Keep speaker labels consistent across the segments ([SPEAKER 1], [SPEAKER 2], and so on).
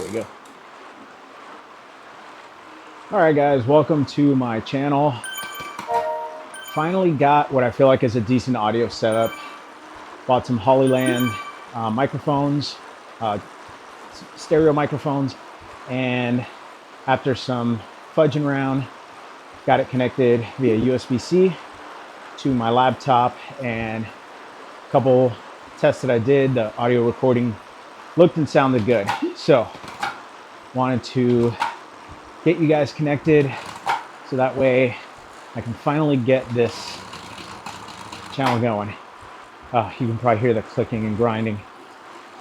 [SPEAKER 1] we go. All right, guys, welcome to my channel. Finally got what I feel like is a decent audio setup. Bought some Hollyland microphones, stereo microphones, and after some fudging around, got it connected via USB-C to my laptop, and a couple tests that I did, the audio recording looked and sounded good. So wanted to get you guys connected so that way I can finally get this channel going. You can probably hear the clicking and grinding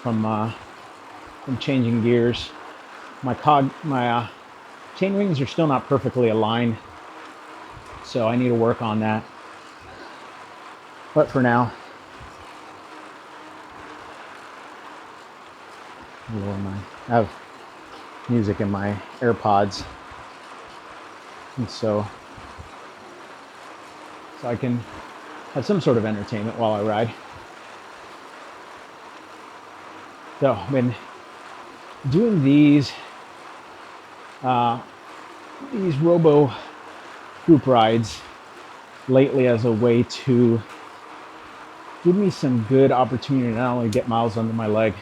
[SPEAKER 1] from changing gears. My chain rings are still not perfectly aligned, so I need to work on that. But for now, I have music in my AirPods, and so I can have some sort of entertainment while I ride. So I've been doing these Robo group rides lately as a way to give me some good opportunity to not only get miles under my legs,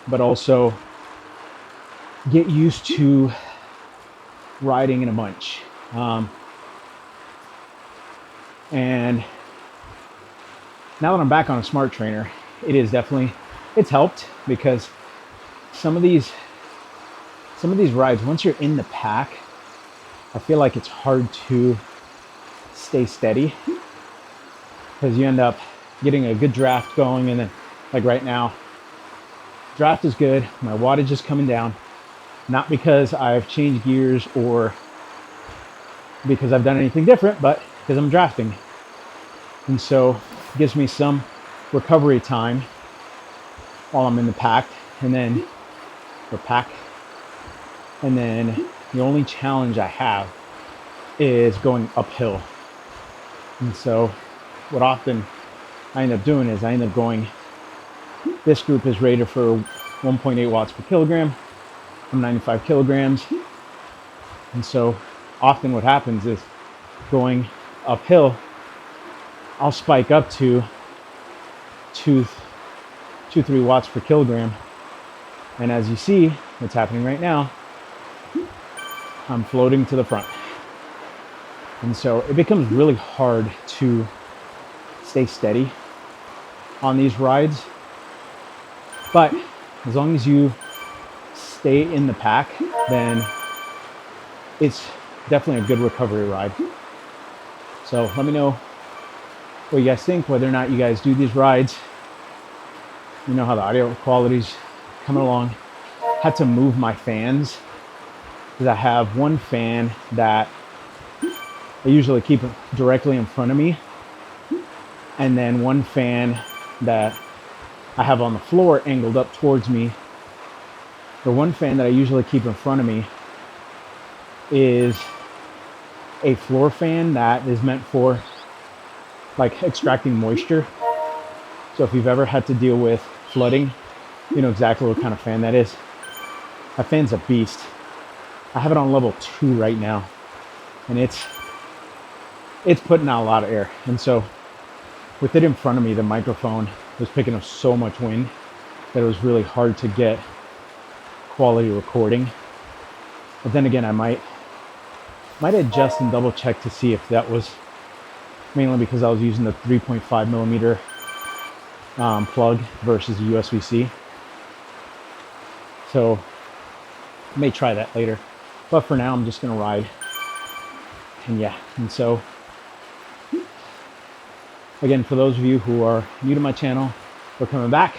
[SPEAKER 1] but also get used to riding in a bunch. And now that I'm back on a smart trainer, it's helped, because some of these rides, once you're in the pack, I feel like it's hard to stay steady, because you end up getting a good draft going, and then like right now, draft is good, my wattage is coming down, not because I've changed gears or because I've done anything different, but because I'm drafting. And so it gives me some recovery time while I'm in the pack, and then the only challenge I have is going uphill. And so what often I end up doing is I end up going, this group is rated for 1.8 watts per kilogram. I'm 95 kilograms. And so often what happens is, going uphill, I'll spike up to 2-3 watts per kilogram. And as you see, what's happening right now, I'm floating to the front. And so it becomes really hard to stay steady on these rides. But as long as you stay in the pack, then it's definitely a good recovery ride. So let me know what you guys think, whether or not you guys do these rides. You know how the audio quality's coming along. Had to move my fans, because I have one fan that I usually keep directly in front of me, and then one fan that I have on the floor angled up towards me. The one fan that I usually keep in front of me is a floor fan that is meant for like extracting moisture. So if you've ever had to deal with flooding, you know exactly what kind of fan that is. That fan's a beast. I have it on level 2 right now, and it's putting out a lot of air. And so with it in front of me, the microphone was picking up so much wind that it was really hard to get quality recording. But then again, I might adjust and double check to see if that was mainly because I was using the 3.5 millimeter plug versus the USB-C. So I may try that later, but for now I'm just gonna ride. And so again, for those of you who are new to my channel or coming back,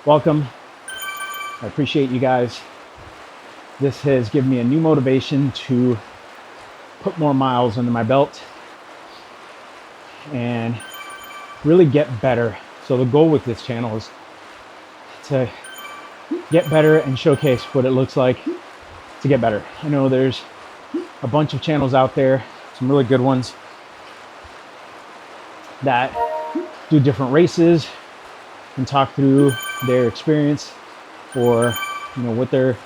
[SPEAKER 1] welcome. I appreciate you guys. This has given me a new motivation to put more miles under my belt and really get better. So the goal with this channel is to get better and showcase what it looks like to get better. I know there's a bunch of channels out there, some really good ones, that do different races and talk through their experience or what they're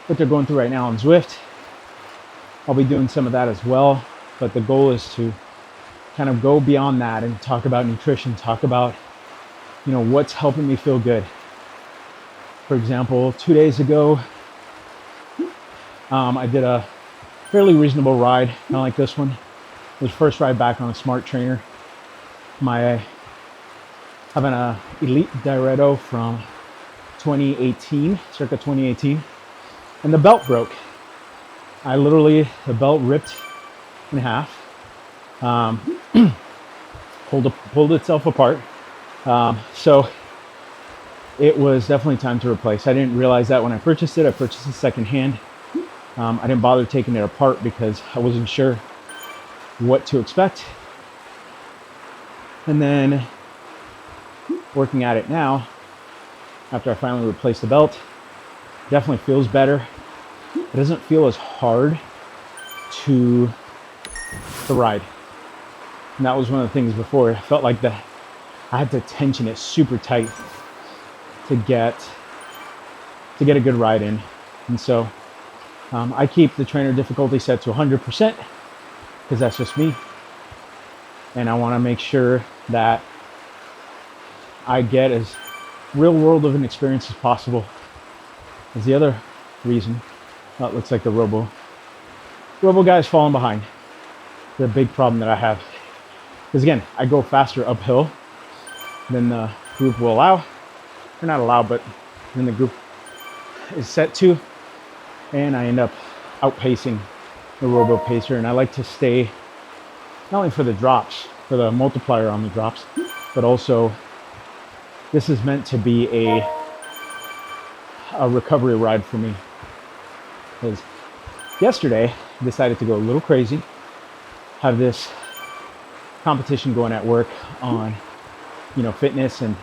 [SPEAKER 1] going through right now on Zwift. I'll be doing some of that as well, but the goal is to kind of go beyond that and talk about nutrition, talk about what's helping me feel good. For example, 2 days ago, I did a fairly reasonable ride, kind of like this one. It was first ride back on a smart trainer. I have an Elite Diretto from 2018, circa 2018, and the belt broke. The belt ripped in half, pulled itself apart. So it was definitely time to replace. I didn't realize that when I purchased it. I purchased it secondhand. I didn't bother taking it apart because I wasn't sure what to expect. And then working at it now, after I finally replaced the belt, definitely feels better. It doesn't feel as hard to ride. And that was one of the things before. I felt like I had to tension it super tight to get a good ride in. And so I keep the trainer difficulty set to 100% because that's just me. And I want to make sure that I get as real world of an experience as possible. Is the other reason. It looks like the Robo guy's falling behind. The big problem that I have. Because again, I go faster uphill than the group will allow. Or not allow, but then the group is set to. And I end up outpacing the Robo pacer. And I like to stay, not only for the drops, for the multiplier on the drops, but also this is meant to be a recovery ride for me. Because yesterday, I decided to go a little crazy, have this competition going at work on, fitness, and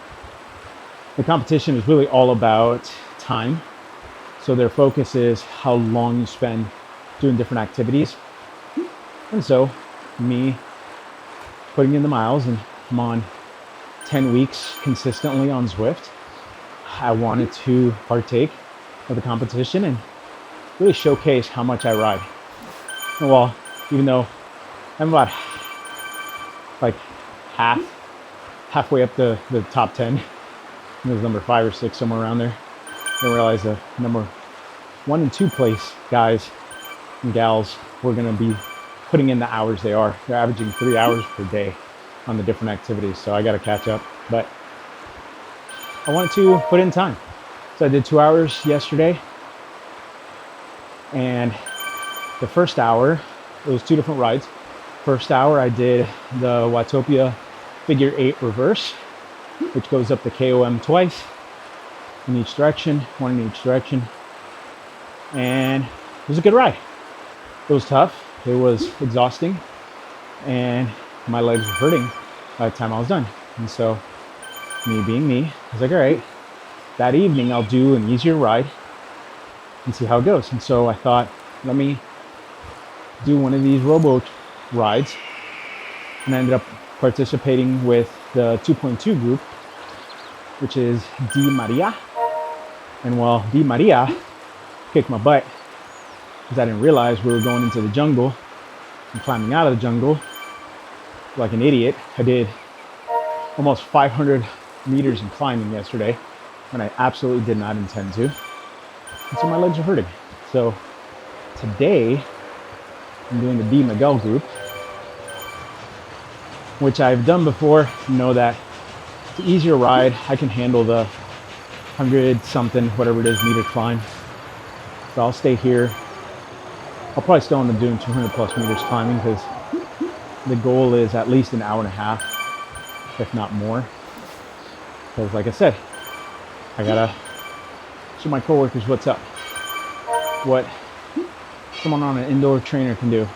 [SPEAKER 1] the competition is really all about time. So their focus is how long you spend doing different activities. And so me putting in the miles, and I'm on 10 weeks consistently on Zwift, I wanted to partake of the competition and really showcase how much I ride. And well, even though I'm about halfway up the top 10, it was number 5 or 6, somewhere around there. I didn't realize the number 1 and 2 place guys and gals were going to be putting in the hours they are. They're averaging 3 hours per day on the different activities, so I got to catch up. But I wanted to put in time. So I did 2 hours yesterday. And the first hour, it was 2 different rides. First hour, I did the Watopia figure 8 reverse, which goes up the KOM twice in each direction, 1 in each direction. And it was a good ride. It was tough. It was exhausting. And my legs were hurting by the time I was done. And so, me being me, I was like, all right, that evening I'll do an easier ride and see how it goes. And so I thought, let me do one of these Robo rides. And I ended up participating with the 2.2 group, which is Di Maria. And while Di Maria kicked my butt, because I didn't realize we were going into the jungle and climbing out of the jungle like an idiot. I did almost 500 meters in climbing yesterday, and I absolutely did not intend to. And so my legs are hurting. So today, I'm doing the D Miguel group, which I've done before. You know that it's an easier ride. I can handle the 100 something, whatever it is, meter climb. So I'll stay here. I'll probably still end up doing 200 plus meters climbing because the goal is at least an hour and a half, if not more. Because like I said, I gotta show my coworkers what's up, what someone on an indoor trainer can do.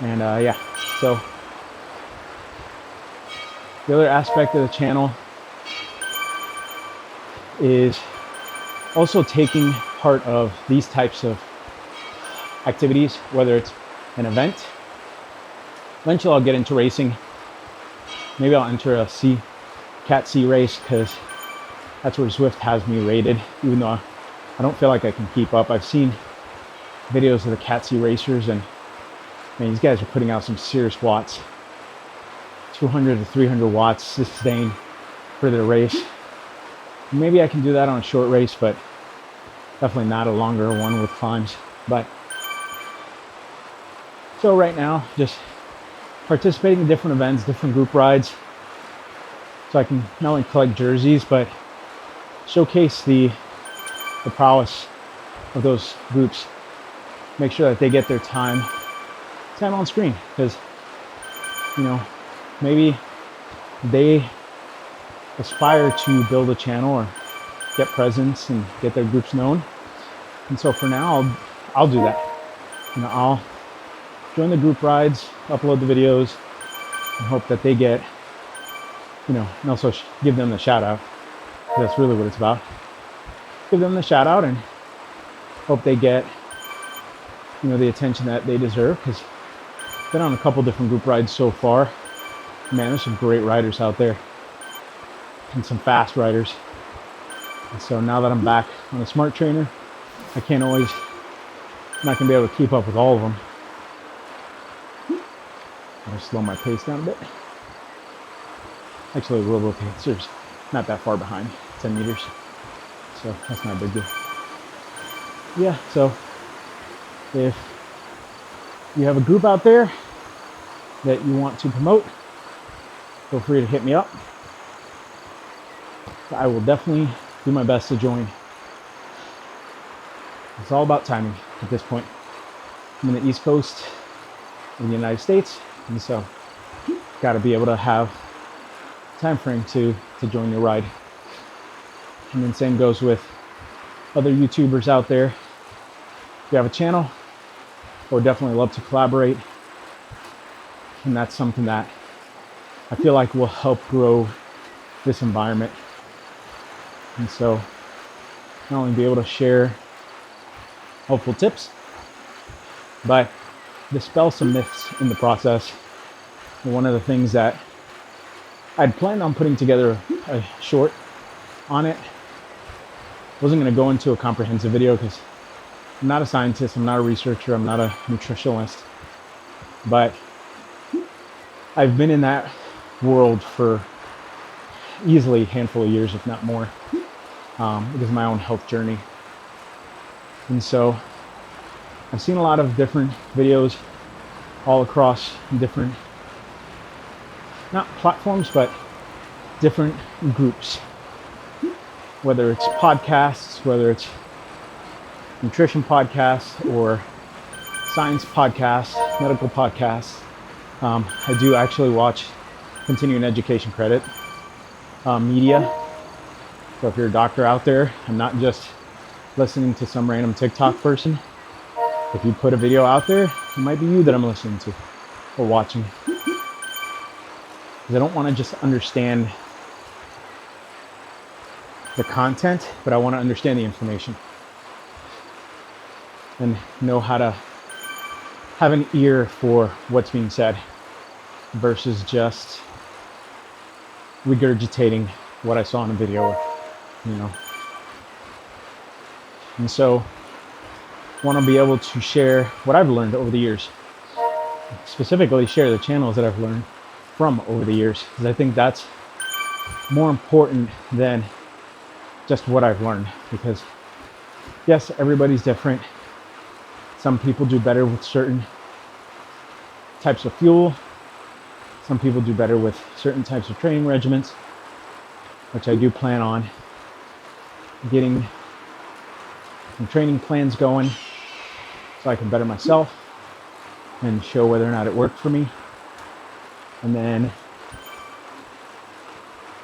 [SPEAKER 1] And yeah, so the other aspect of the channel is also taking part of these types of activities, whether it's an event. Eventually I'll get into racing. Maybe I'll enter a Cat C race because That's where Zwift has me rated, even though I don't feel like I can keep up. I've seen videos of the Cat C racers, and man, these guys are putting out some serious watts. 200 to 300 watts sustained for their race. Maybe I can do that on a short race, but definitely not a longer one with climbs. But so right now, just participating in different events, different group rides, so I can not only collect jerseys, but showcase the prowess of those groups. Make sure that they get their time on screen, because maybe they aspire to build a channel or get presence and get their groups known. And so for now, I'll do that. I'll join the group rides, upload the videos, and hope that they get, and also give them the shout out. That's really what it's about. Give them the shout out and hope they get, the attention that they deserve, because I've been on a couple different group rides so far. Man, there's some great riders out there and some fast riders. And so now that I'm back on a smart trainer, I'm not going to be able to keep up with all of them. I'll slow my pace down a bit. Actually, Robo pacer's not that far behind, 10 meters. So that's not a big deal. Yeah, so if you have a group out there that you want to promote, feel free to hit me up. I will definitely do my best to join. It's all about timing at this point. I'm in the East Coast of the United States, and so got to be able to have time frame to join your ride. And then same goes with other YouTubers out there. If you have a channel, I would definitely love to collaborate. And that's something that I feel like will help grow this environment. And so not only be able to share helpful tips, but dispel some myths in the process. And one of the things that I'd planned on putting together a short on it. Wasn't going to go into a comprehensive video because I'm not a scientist, I'm not a researcher, I'm not a nutritionist, but I've been in that world for easily a handful of years, if not more, because of my own health journey. And so I've seen a lot of different videos all across different, not platforms, but different groups. Whether it's podcasts, whether it's nutrition podcasts or science podcasts, medical podcasts. I do actually watch continuing education credit media. So if you're a doctor out there, I'm not just listening to some random TikTok person. If you put a video out there, it might be you that I'm listening to or watching. Because I don't want to just understand the content, but I want to understand the information and know how to have an ear for what's being said versus just regurgitating what I saw in a video, And so I want to be able to share what I've learned over the years, specifically share the channels that I've learned from over the years, because I think that's more important than just what I've learned. Because yes, everybody's different. Some people do better with certain types of fuel. Some people do better with certain types of training regimens, which I do plan on getting some training plans going so I can better myself and show whether or not it worked for me. And then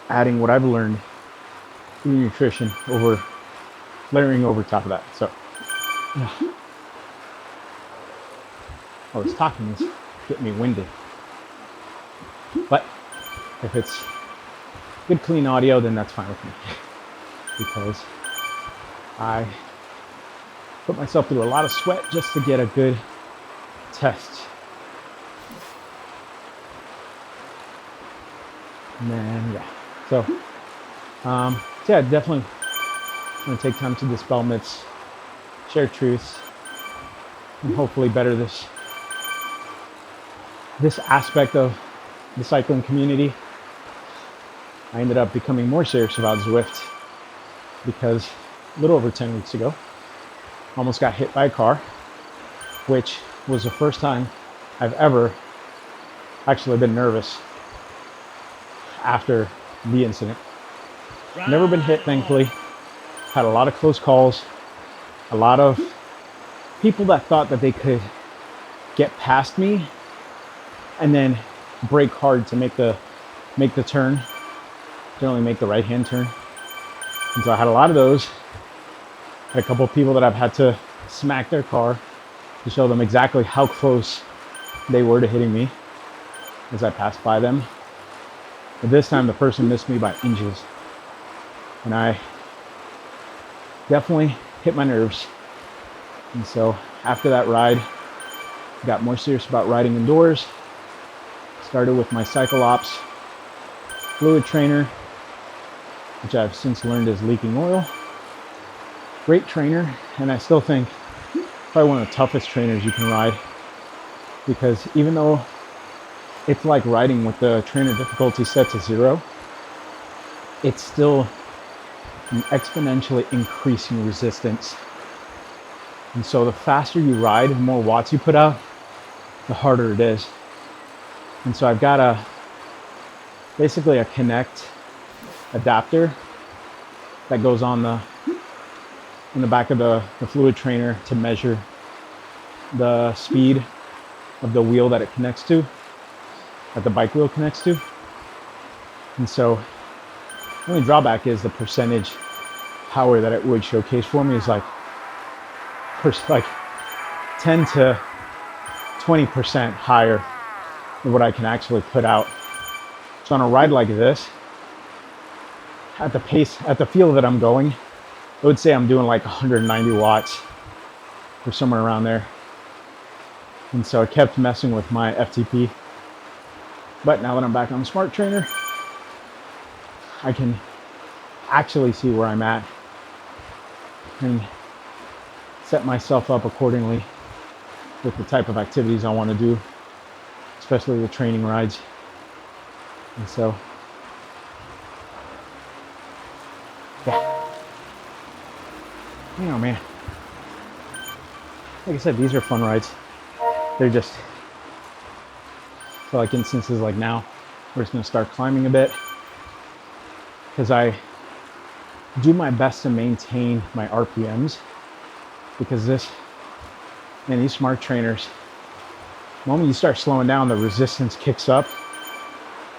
[SPEAKER 1] adding what I've learned in nutrition layering over top of that. So all this talking is getting me winded. But if it's good, clean audio, then that's fine with me. Because I put myself through a lot of sweat just to get a good test. And then, yeah. So, So yeah, definitely want to take time to dispel myths, share truths, and hopefully better this aspect of the cycling community. I ended up becoming more serious about Zwift because a little over 10 weeks ago, I almost got hit by a car, which was the first time I've ever actually been nervous after the incident. Never been hit, thankfully. Had a lot of close calls, a lot of people that thought that they could get past me and then brake hard to make the turn, generally make the right-hand turn. And so I had a lot of those. Had a couple of people that I've had to smack their car to show them exactly how close they were to hitting me as I passed by them. But this time the person missed me by inches. And I definitely hit my nerves. And so after that ride, got more serious about riding indoors. Started with my Cycle Ops fluid trainer, which I've since learned is leaking oil. Great trainer, and I still think probably one of the toughest trainers you can ride, because even though it's like riding with the trainer difficulty set to 0, it's still an exponentially increasing resistance. And so the faster you ride, the more watts you put out, the harder it is. And so I've got basically a Connect adapter that goes on in the back of the fluid trainer to measure the speed of the wheel that it connects to, that the bike wheel connects to. And so the only drawback is the percentage power that it would showcase for me is like 10 to 20% higher than what I can actually put out. So on a ride like this, at the pace, at the feel that I'm going, I would say I'm doing like 190 watts or somewhere around there. And so I kept messing with my FTP. But now that I'm back on the Smart Trainer, I can actually see where I'm at and set myself up accordingly with the type of activities I want to do, especially the training rides. And so, yeah. You know, man. Like I said, these are fun rides. They're just, so like instances like now, we're just gonna start climbing a bit, because I do my best to maintain my RPMs, because these Smart Trainers, the moment you start slowing down, the resistance kicks up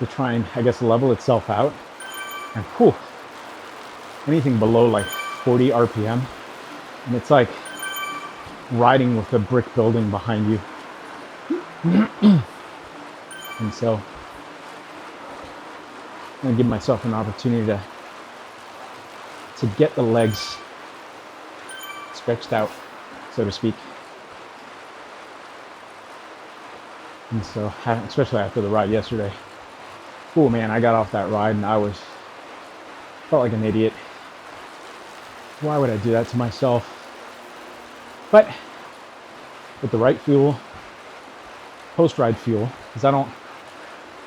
[SPEAKER 1] to try and, I guess, level itself out. And whew, anything below like 40 RPM, and it's like riding with a brick building behind you. And so I'm gonna give myself an opportunity to get the legs stretched out, so to speak. And so, especially after the ride yesterday, oh man, I got off that ride and felt like an idiot. Why would I do that to myself? But with the right fuel, post-ride fuel, because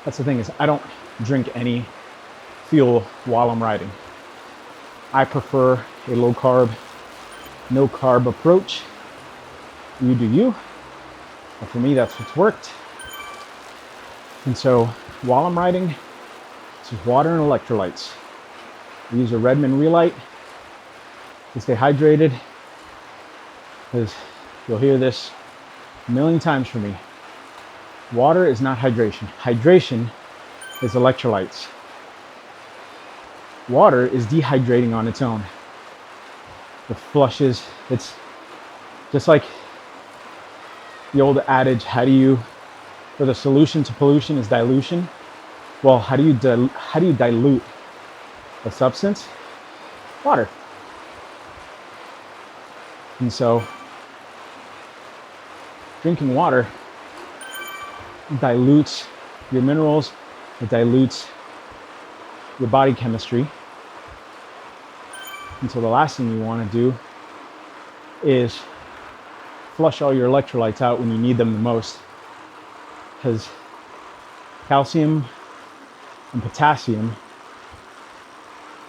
[SPEAKER 1] that's the thing, is I don't drink any fuel while I'm riding. I prefer a low carb, no carb approach. You do you. But for me, that's what's worked. And so while I'm riding, it's just water and electrolytes. I use a Redmond Relight to stay hydrated, because you'll hear this a million times from me. Water is not hydration. Hydration is electrolytes. Water is dehydrating on its own. It flushes. It's just like the old adage, for the solution to pollution is dilution. Well, how do you dilute a substance? Water. And so drinking water dilutes your minerals, it dilutes your body chemistry, And so the last thing you want to do is flush all your electrolytes out when you need them the most, because calcium and potassium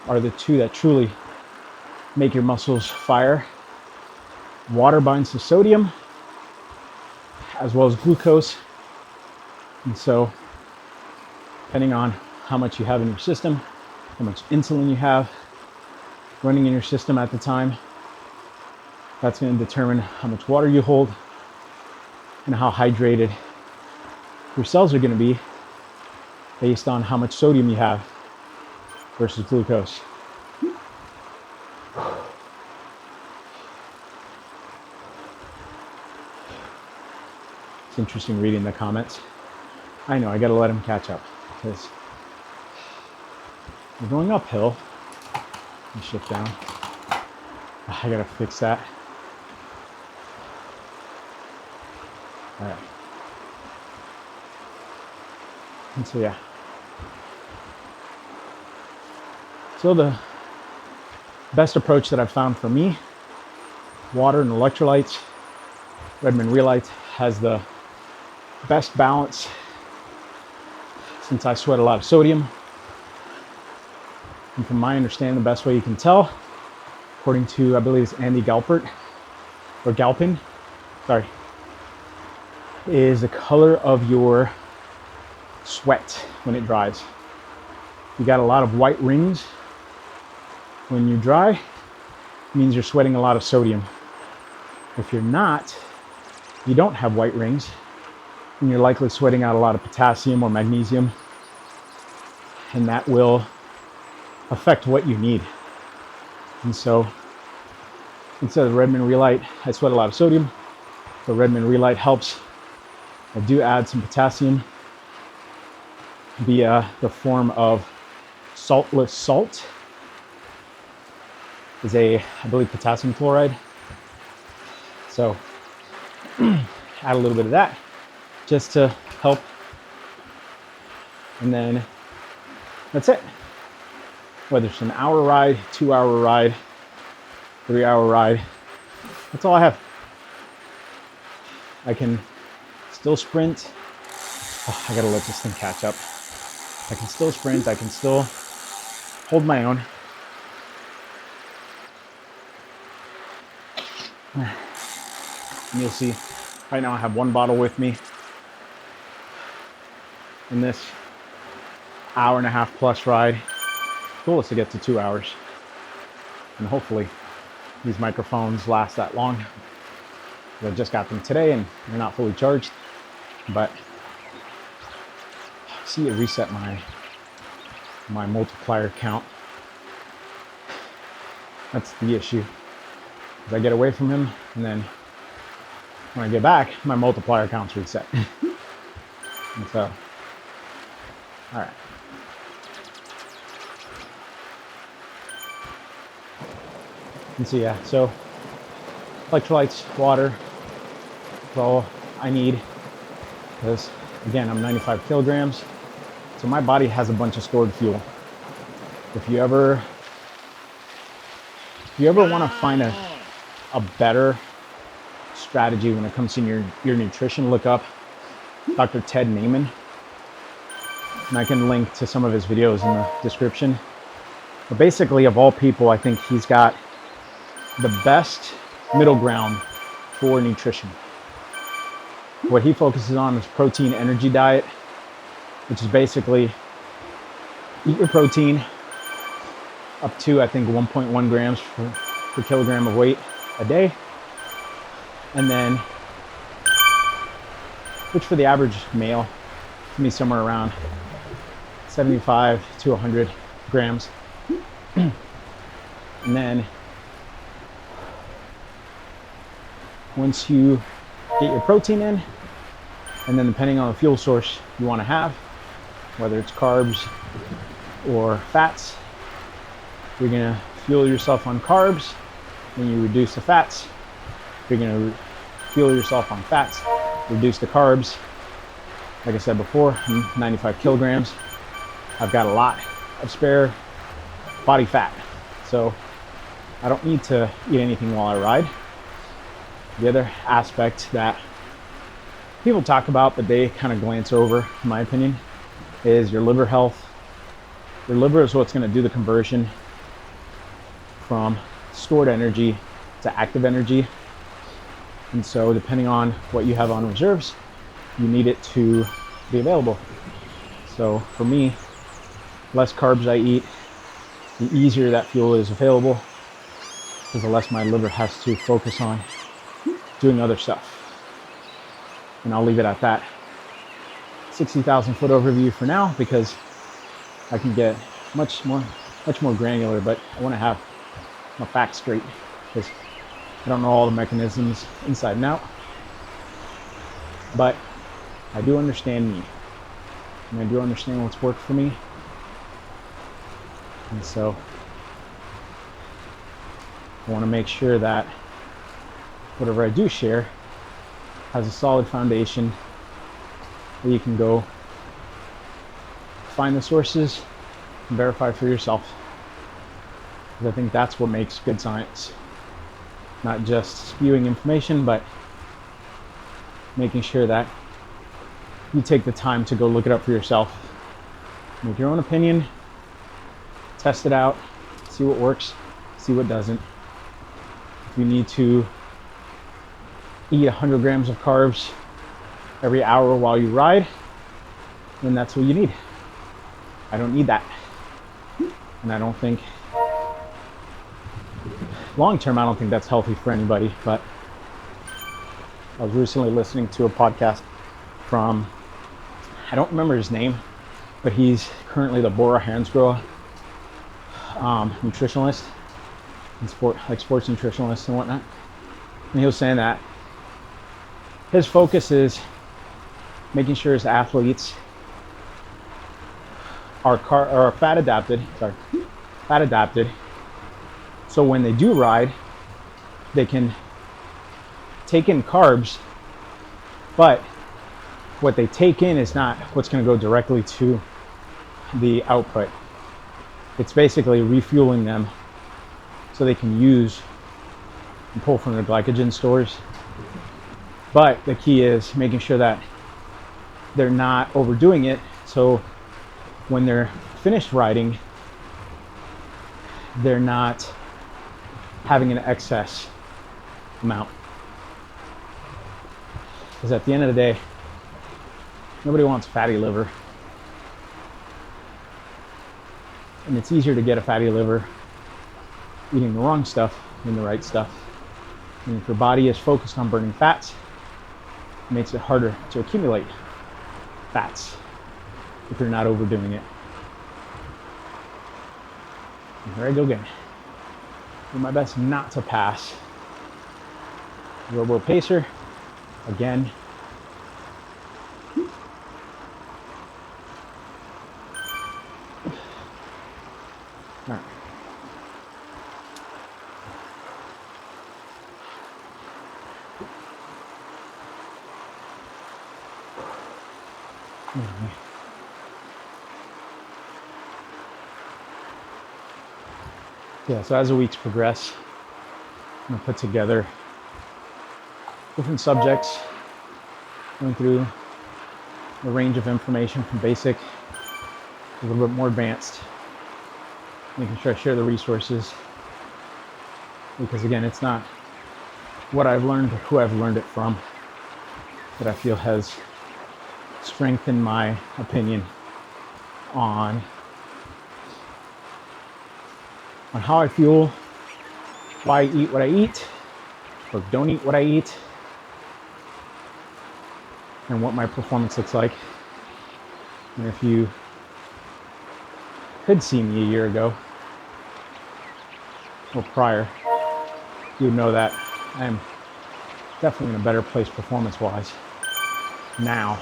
[SPEAKER 1] are the two that truly make your muscles fire. Water binds to sodium as well as glucose, and so depending on how much you have in your system, how much insulin you have running in your system at the time, that's going to determine how much water you hold and how hydrated your cells are going to be based on how much sodium you have versus glucose. It's interesting reading the comments. I know, I gotta let him catch up because we're going uphill. Let me shift down. I gotta fix that. All right. And so yeah. So the best approach that I've found for me, water and electrolytes. Redmond Relight has the best balance since I sweat a lot of sodium. And from my understanding, the best way you can tell, according to, I believe it's Andy Galpin, sorry, is the color of your sweat when it dries. You got a lot of white rings when you dry, it means you're sweating a lot of sodium. If you're not, you don't have white rings, and you're likely sweating out a lot of potassium or magnesium, and that will affect what you need. And so instead of Redmond Relight, I sweat a lot of sodium, so Redmond Relight helps. I do add some potassium via the form of saltless salt. Is I believe, potassium chloride. So add a little bit of that just to help, and then that's it. Whether it's an hour ride, 2 hour ride, 3 hour ride, that's all I have. I can still sprint. Oh, I gotta let this thing catch up. I can still sprint, I can still hold my own. And you'll see, right now I have one bottle with me. In this hour and a half plus ride, goal is to get to 2 hours. And hopefully these microphones last that long. I just got them today and they're not fully charged, but see, it reset my multiplier count. That's the issue. As I get away from him, and then when I get back, my multiplier count's reset. And so, all right. And so yeah, so electrolytes, water, that's all I need. Because again, I'm 95 kilograms, so my body has a bunch of stored fuel. If you ever want to find a better strategy when it comes to your nutrition, look up Dr. Ted Naiman, and I can link to some of his videos in the description. But basically, of all people, I think he's got the best middle ground for nutrition. What he focuses on is protein energy diet, which is basically eat your protein up to, I think, 1.1 grams per kilogram of weight a day. And then, which for the average male can be somewhere around 75 to 100 grams. And then once you get your protein in, and then depending on the fuel source you want to have, whether it's carbs or fats, you're going to fuel yourself on carbs, then you reduce the fats. You're going to fuel yourself on fats, reduce the carbs. Like I said before, I'm 95 kilograms. I've got a lot of spare body fat. So I don't need to eat anything while I ride. The other aspect that people talk about, but they kind of glance over, in my opinion, is your liver health. Your liver is what's going to do the conversion from stored energy to active energy. And so depending on what you have on reserves, you need it to be available. So for me, less carbs I eat, the easier that fuel is available, because the less my liver has to focus on doing other stuff. And I'll leave it at that. 60,000 foot overview for now, because I can get much more granular, but I want to have my facts straight, because I don't know all the mechanisms inside and out, but I do understand me, and I do understand what's worked for me. And so I want to make sure that whatever I do share has a solid foundation that you can go find the sources and verify for yourself. Because I think that's what makes good science. Not just spewing information, but making sure that you take the time to go look it up for yourself. Make your own opinion, test it out, see what works, see what doesn't. If you need to eat 100 grams of carbs every hour while you ride, then that's what you need. I don't need that. And I don't think, long term, I don't think that's healthy for anybody. But I was recently listening to a podcast from, I don't remember his name, but he's currently the Bora Hansgrohe nutritionalist and sports nutritionalist and whatnot. And he was saying that his focus is making sure his athletes are fat adapted. So when they do ride, they can take in carbs, but what they take in is not what's going to go directly to the output. It's basically refueling them so they can use and pull from their glycogen stores. But the key is making sure that they're not overdoing it, so when they're finished riding, they're not having an excess amount. Because at the end of the day, nobody wants fatty liver. And it's easier to get a fatty liver eating the wrong stuff than the right stuff. And if your body is focused on burning fats, it makes it harder to accumulate fats if you're not overdoing it. And here I go again. Do my best not to pass. Robo pacer again. All right. Yeah, so as the weeks progress, I'm going to put together different subjects, going through a range of information from basic to a little bit more advanced, making sure I share the resources, because again, it's not what I've learned or who I've learned it from that I feel has strengthened my opinion on how I fuel, why I eat what I eat, or don't eat what I eat, and what my performance looks like. And if you could see me a year ago, or prior, you would know that I'm definitely in a better place performance-wise now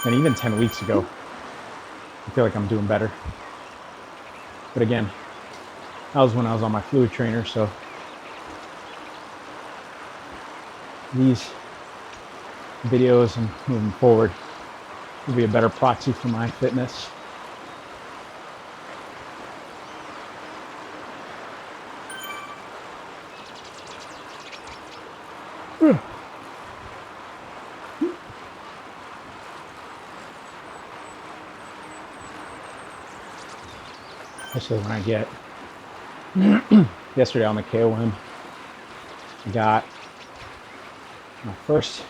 [SPEAKER 1] than even 10 weeks ago. I feel like I'm doing better. But again, that was when I was on my fluid trainer, so these videos and moving forward will be a better proxy for my fitness. Especially when I get yesterday on the KOM, I got my first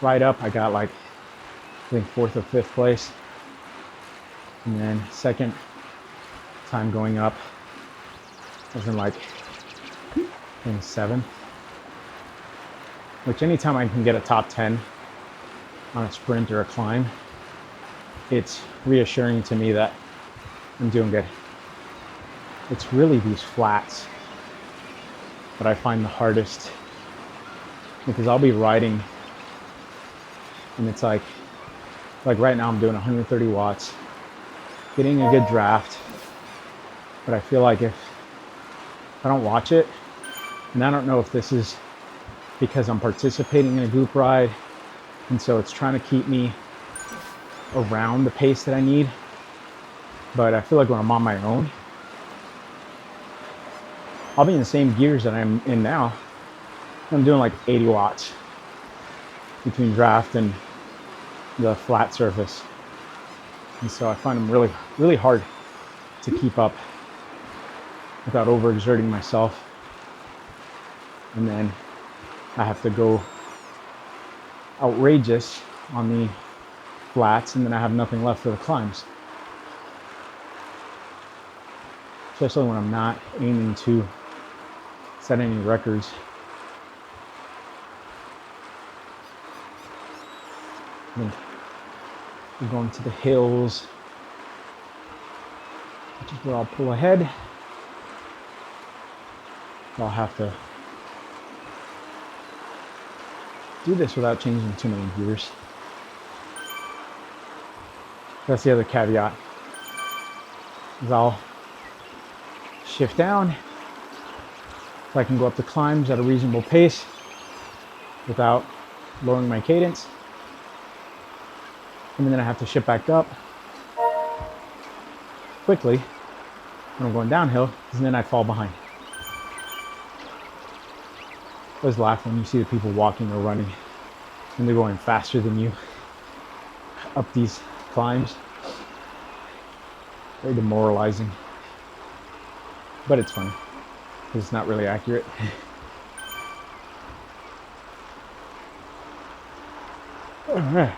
[SPEAKER 1] ride up, I got like, I think 4th or 5th place. And then second time going up, I was in like, in 7th. Which anytime I can get a top 10 on a sprint or a climb, it's reassuring to me that I'm doing good. It's really these flats that I find the hardest, because I'll be riding and it's like right now I'm doing 130 watts, getting a good draft, but I feel like if I don't watch it, and I don't know if this is because I'm participating in a group ride and so it's trying to keep me around the pace that I need, but I feel like when I'm on my own, I'll be in the same gears that I'm in now. I'm doing like 80 watts between draft and the flat surface. And so I find them really, really hard to keep up without overexerting myself. And then I have to go outrageous on the flats, and then I have nothing left for the climbs. Especially when I'm not aiming to set any records. And we're going to the hills, which is where I'll pull ahead. I'll have to do this without changing too many gears. That's the other caveat, is I'll shift down so I can go up the climbs at a reasonable pace without lowering my cadence. And then I have to shift back up quickly when I'm going downhill, and then I fall behind. I always laugh when you see the people walking or running and they're going faster than you up these climbs. Very demoralizing, but it's funny because it's not really accurate. All right.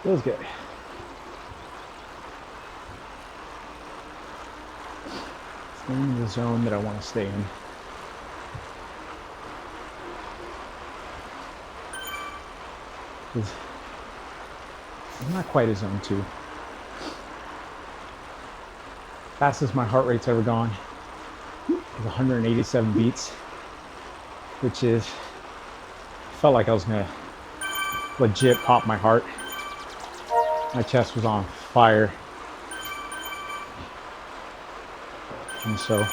[SPEAKER 1] Feels good. Stay in the zone that I want to stay in. It's not quite a zone 2. Fastest my heart rate's ever gone is 187 beats, which is, felt like I was gonna legit pop my heart. My chest was on fire. And so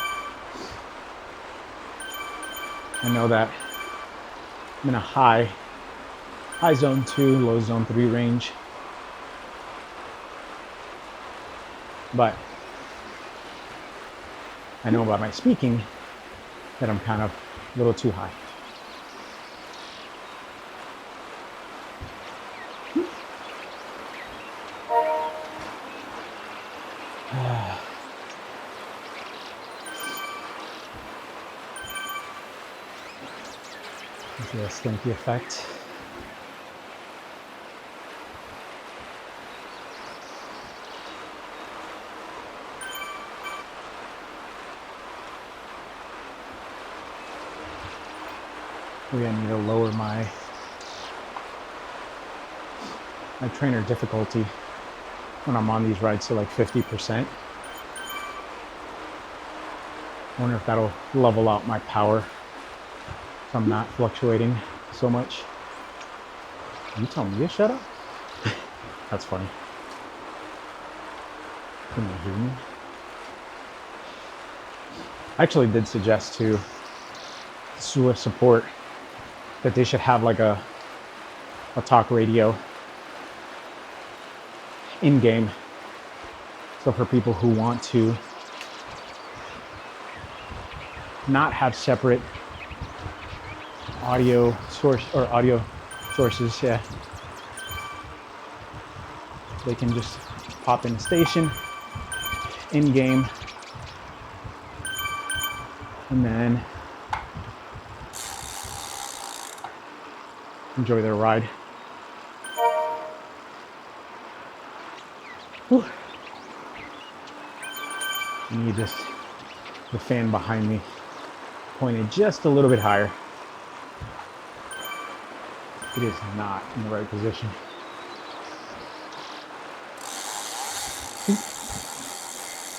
[SPEAKER 1] I know that I'm in a high zone 2, low zone 3 range. But I know by my speaking that I'm kind of a little too high. The Slinky effect. Maybe I need to lower my trainer difficulty when I'm on these rides to like 50%. I wonder if that'll level out my power. So I'm not fluctuating so much. Are you telling me to shut up? That's funny. Can you hear me? I actually did suggest to Zwift support that they should have like a talk radio in game. So for people who want to not have separate audio source or audio sources. Yeah, they can just pop in the station in game and then enjoy their ride. Whew. And you just, the fan behind me pointed just a little bit higher. It is not in the right position.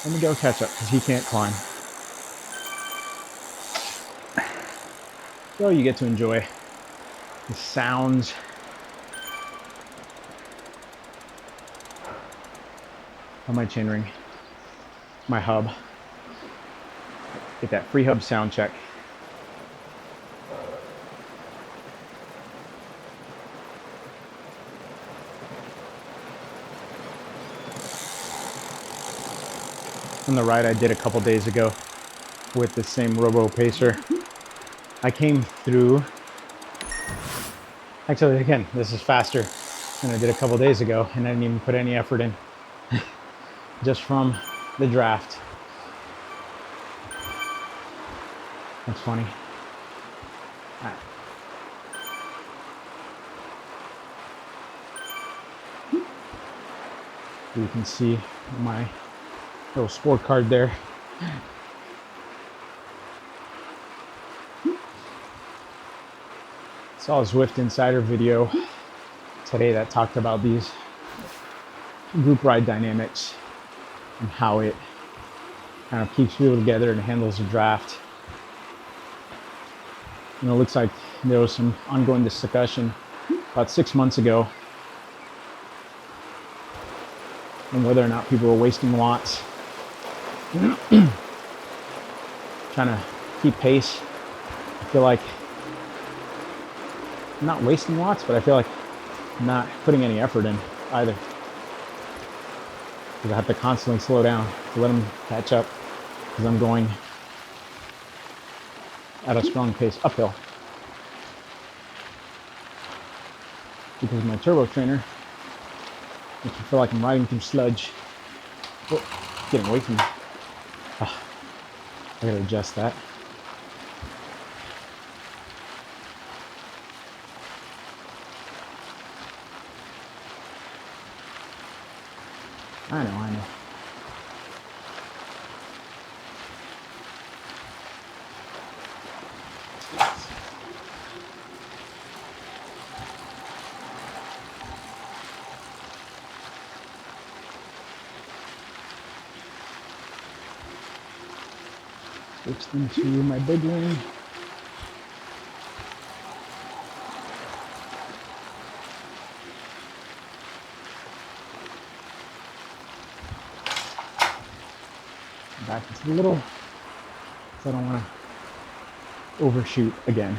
[SPEAKER 1] Let me go catch up because he can't climb. So you get to enjoy the sounds of my chainring, my hub. Get that free hub sound check. On the ride I did a couple days ago with the same Robo pacer, I came through. Actually, again, this is faster than I did a couple days ago, and I didn't even put any effort in, just from the draft. That's funny. All right. You can see my little sport card there. Saw a Zwift Insider video today that talked about these group ride dynamics and how it kind of keeps people together and handles the draft. And it looks like there was some ongoing discussion about 6 months ago on whether or not people were wasting watts trying to keep pace. I feel like I'm not wasting watts, but I feel like I'm not putting any effort in either, because I have to constantly slow down to let them catch up, because I'm going at a strong pace uphill. Because my turbo trainer makes me feel like I'm riding through sludge. Oh, getting away from me. Oh, I gotta adjust that. I know. Switch into my big ring. Back into the little, because I don't want to overshoot again.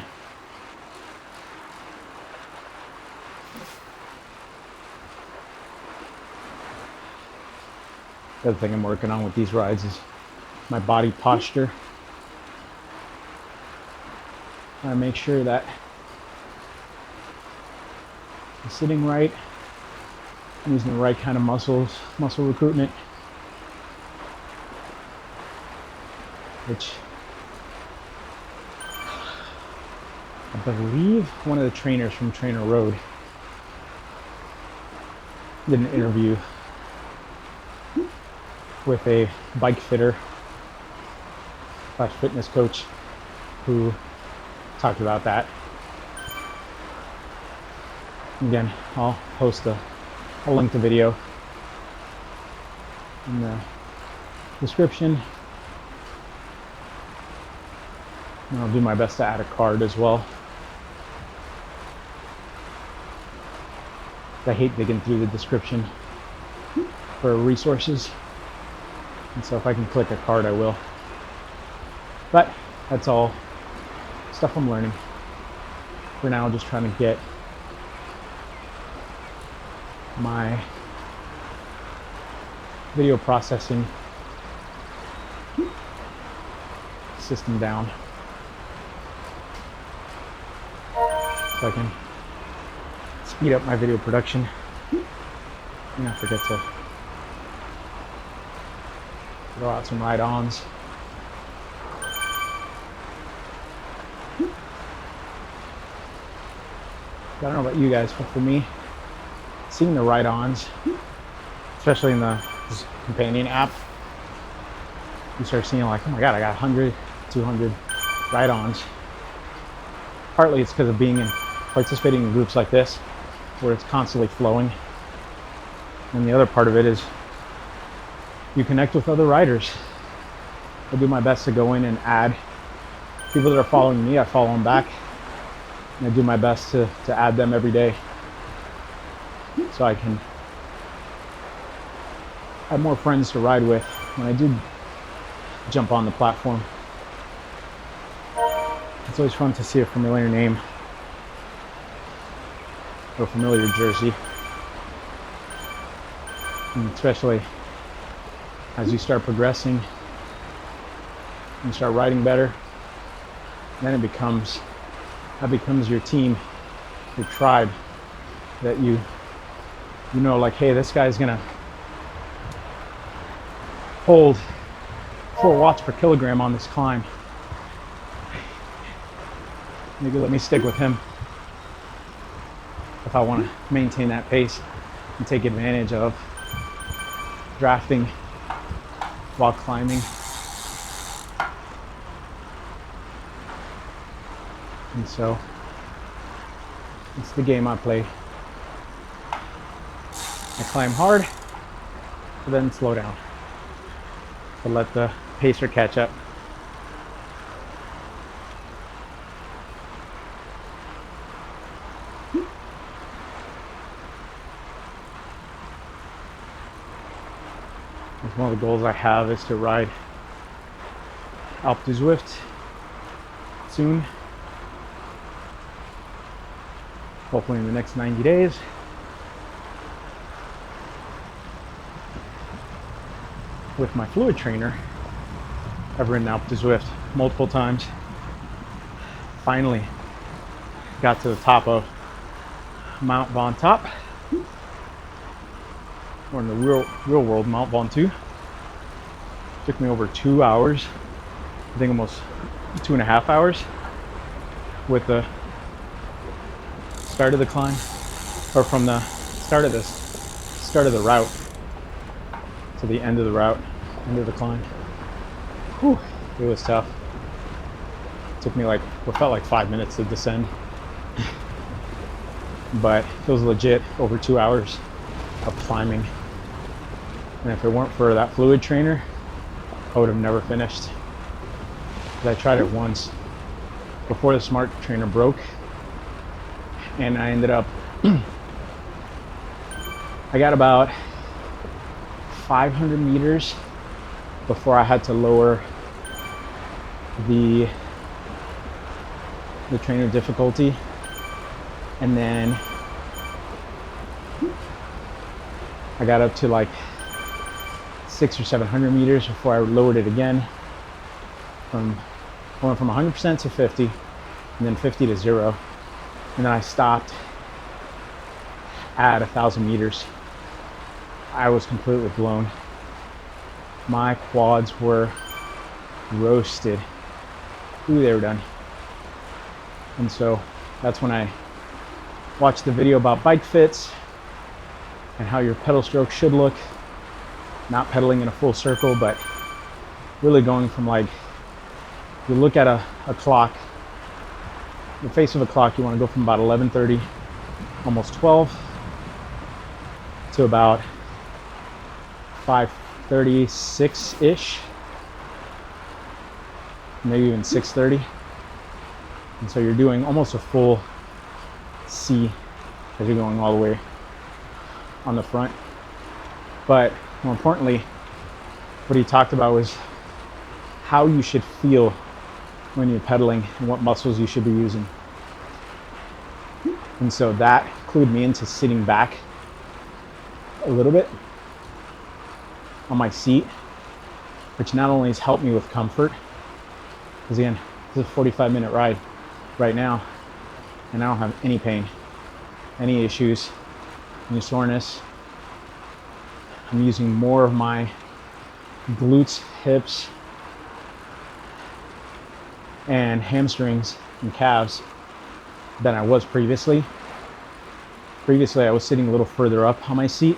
[SPEAKER 1] The other thing I'm working on with these rides is my body posture. I make sure that I'm sitting right, I'm using the right kind of muscle recruitment, which I believe one of the trainers from Trainer Road did an interview with a bike fitter / fitness coach who talked about that. Again, I'll post I'll link the video in the description. And I'll do my best to add a card as well. I hate digging through the description for resources, and so if I can click a card, I will. But that's all stuff I'm learning. For now, just trying to get my video processing system down so I can speed up my video production and not forget to throw out some ride-ons. I don't know about you guys, but for me, seeing the ride-ons, especially in the companion app, you start seeing like, oh my god, I got 100, 200 ride-ons. Partly it's because of participating in groups like this, where it's constantly flowing. And the other part of it is you connect with other riders. I do my best to go in and add people that are following me. I follow them back, and I do my best to add them every day so I can have more friends to ride with when I do jump on the platform. It's always fun to see a familiar name or a familiar jersey, and especially as you start progressing and start riding better, then that becomes your team, your tribe, that you know, like, hey, this guy's gonna hold 4 watts per kilogram on this climb. Maybe let me stick with him if I want to maintain that pace and take advantage of drafting while climbing. And so it's the game I play. I climb hard, but then slow down to let the pacer catch up. One of the goals I have is to ride Untitled Zwift soon, hopefully in the next 90 days. With my fluid trainer, I've ridden Untitled Zwift multiple times. Finally got to the top of Mount Von Top, or in the real world Mount Von 2. Took me over 2 hours, I think almost 2.5 hours, with the start of the climb, or from the start of the route to the end of the route, end of the climb. Whew, it was tough. It took me what felt like 5 minutes to descend, but it was legit over 2 hours of climbing. And if it weren't for that fluid trainer, I would have never finished. I tried it once before the smart trainer broke, and I ended up I got about 500 meters before I had to lower the trainer difficulty, and then I got up to like 600 or 700 meters before I lowered it again. Going from 100% to 50, and then 50 to 0, and then I stopped at 1,000 meters. I was completely blown. My quads were roasted. Ooh, they were done. And so that's when I watched the video about bike fits and how your pedal stroke should look. Not pedaling in a full circle, but really going from you look at a clock, the face of a clock, you want to go from about 11:30, almost 12, to about 5:36-ish, maybe even 6:30. And so you're doing almost a full C as you're going all the way on the front. But more importantly, what he talked about was how you should feel when you're pedaling and what muscles you should be using. And so that clued me into sitting back a little bit on my seat, which not only has helped me with comfort, Because again, this is a 45-minute ride right now, and I don't have any pain, any issues, any soreness. I'm using more of my glutes, hips, and hamstrings and calves than I was previously. Previously, I was sitting a little further up on my seat,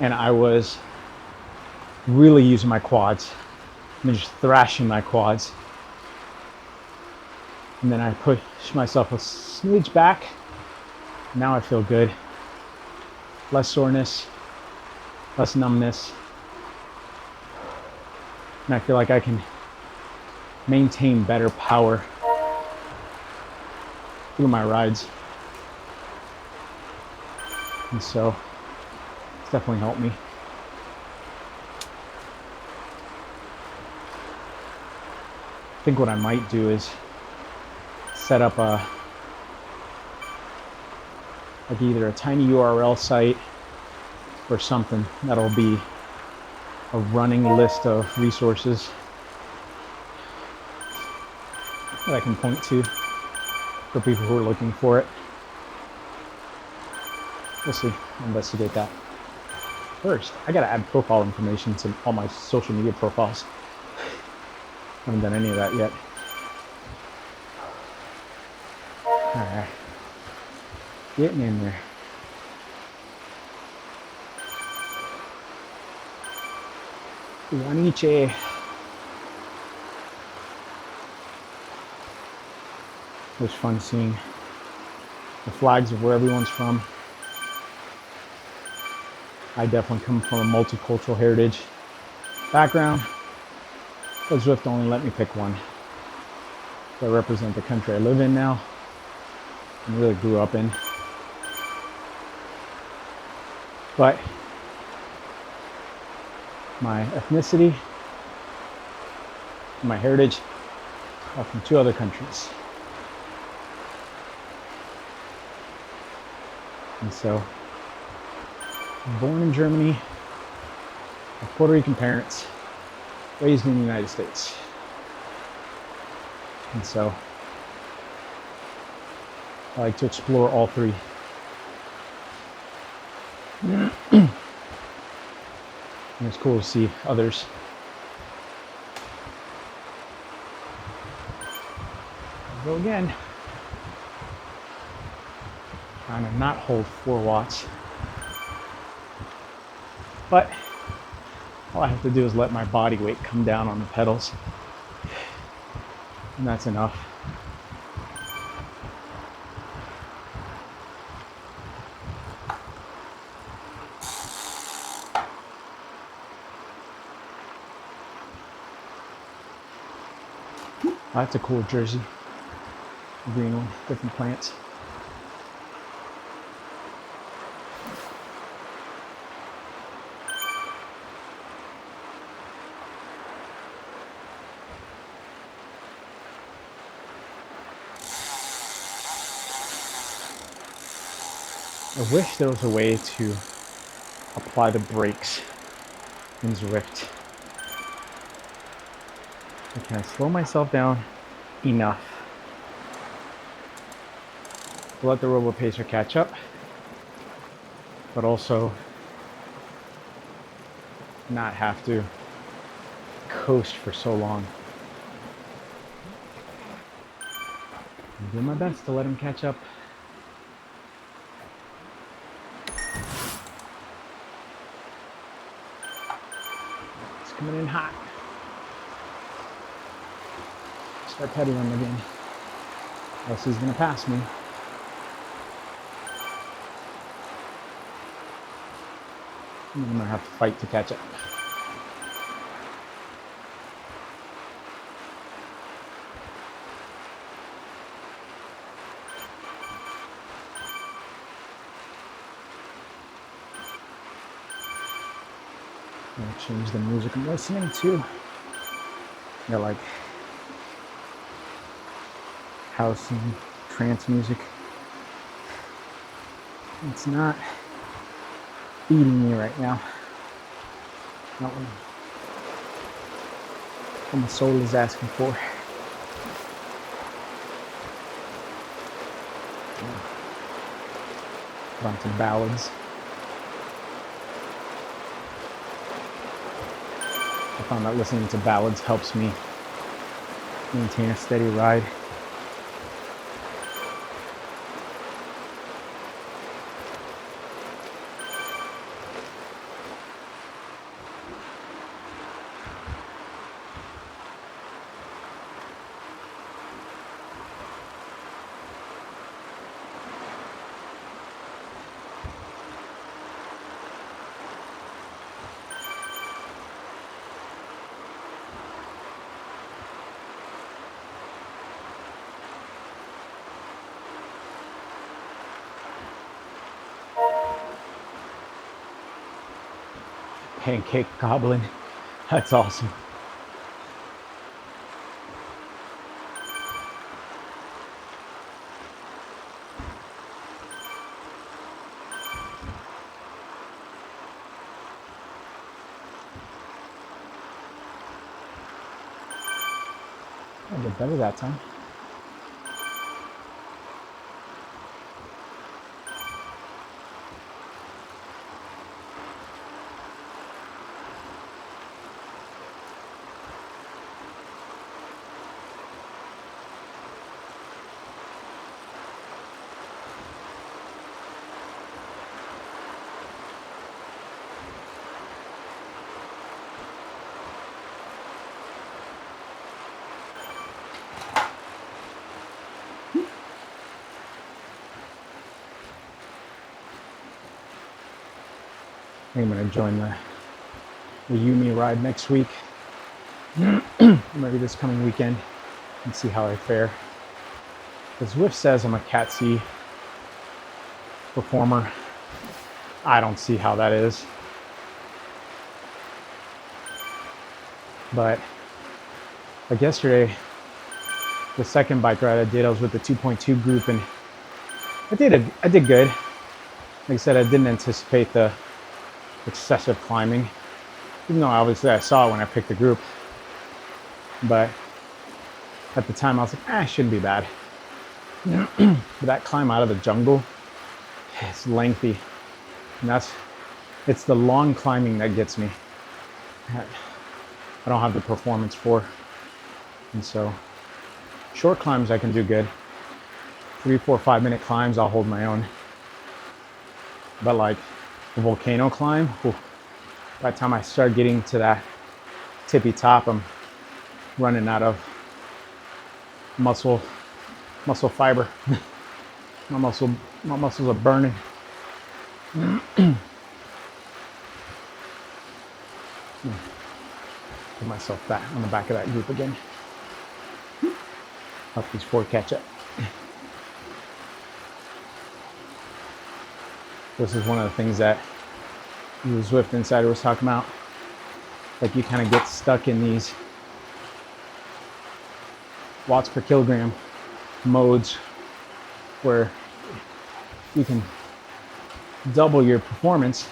[SPEAKER 1] and I was really using my quads and just thrashing my quads. And then I push myself a smidge back. Now I feel good. Less soreness, less numbness. And I feel like I can maintain better power through my rides. And so it's definitely helped me. I think what I might do is set up like either a tiny URL site or something that'll be a running list of resources that I can point to for people who are looking for it. We'll see. I'll investigate that. First, I gotta add profile information to all my social media profiles. Haven't done any of that yet. Alright. Getting in there. Guaniche. It was fun seeing the flags of where everyone's from. I definitely come from a multicultural heritage background, but Zwift only let me pick one. So I represent the country I live in now and really grew up in. But my ethnicity, my heritage are from 2 other countries. And so, born in Germany, with Puerto Rican parents, raised in the United States. And so, I like to explore all 3. And it's cool to see others. Go again. Trying to not hold 4 watts. But all I have to do is let my body weight come down on the pedals. And that's enough. Oh, that's a cool jersey. The green one, different plants. I wish there was a way to apply the brakes in Zwift. Can I slow myself down enough to let the Robo pacer catch up, but also not have to coast for so long? I'm doing my best to let him catch up. It's coming in hot. Start pedaling again, else he's gonna pass me. I'm gonna have to fight to catch up. I'm gonna change the music I'm listening to. They're like house and trance music. It's not feeding me right now. Not one. what my soul is asking for. Run some ballads. I found that listening to ballads helps me maintain a steady ride. Pancake goblin. That's awesome. I did better that time. I think I'm going to join the Yumi ride next week, maybe this coming weekend, and see how I fare. Because Zwift says I'm a Cat C performer. I don't see how that is. But like yesterday, the second bike ride I did, I was with the 2.2 group, and I did good. Like I said, I didn't anticipate the excessive climbing, even though obviously I saw it when I picked the group. But at the time I was like, it shouldn't be bad. But that climb out of the jungle, it's lengthy. And it's the long climbing that gets me. I don't have the performance for. And so short climbs I can do good. 3, 4, 5 minute climbs, I'll hold my own. But like the volcano climb, by the time I start getting to that tippy top, I'm running out of muscle fiber. my muscles are burning. Put myself back on the back of that group again. Help these 4 catch up. This is one of the things that the Zwift Insider was talking about. Like, you kind of get stuck in these watts per kilogram modes where you can double your performance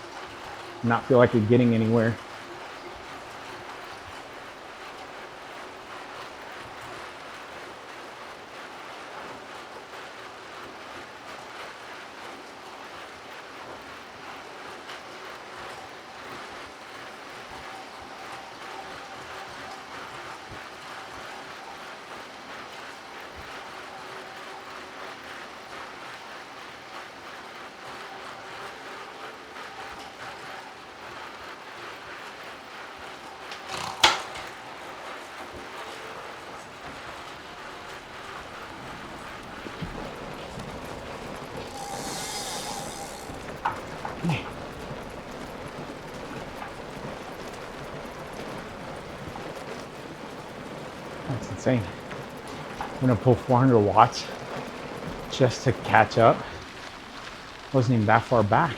[SPEAKER 1] and not feel like you're getting anywhere. That's insane. I'm gonna pull 400 watts just to catch up. Wasn't even that far back.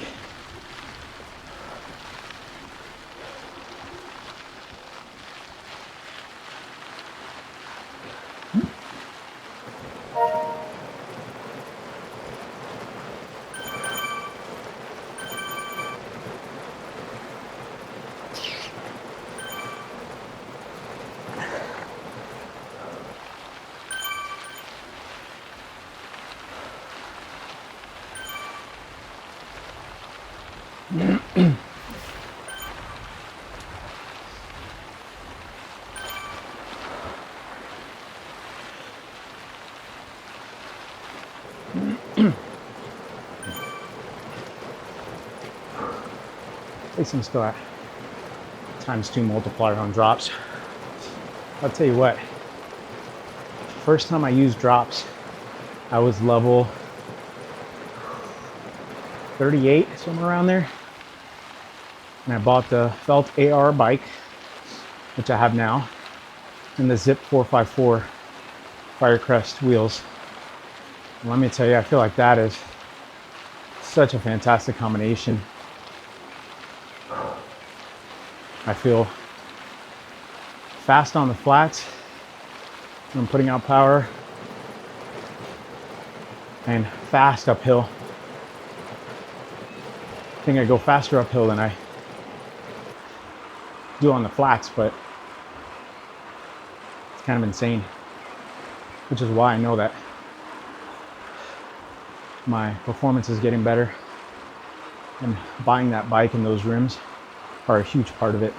[SPEAKER 1] At least I'm still at ×2 multiplier on drops. I'll tell you what, first time I used drops, I was level 38, somewhere around there. And I bought the Felt AR bike, which I have now, and the Zip 454 Firecrest wheels. And let me tell you, I feel like that is such a fantastic combination. I feel fast on the flats when I'm putting out power, and fast uphill. I think I go faster uphill than I do on the flats, but it's kind of insane, which is why I know that my performance is getting better, and buying that bike and those rims are a huge part of it.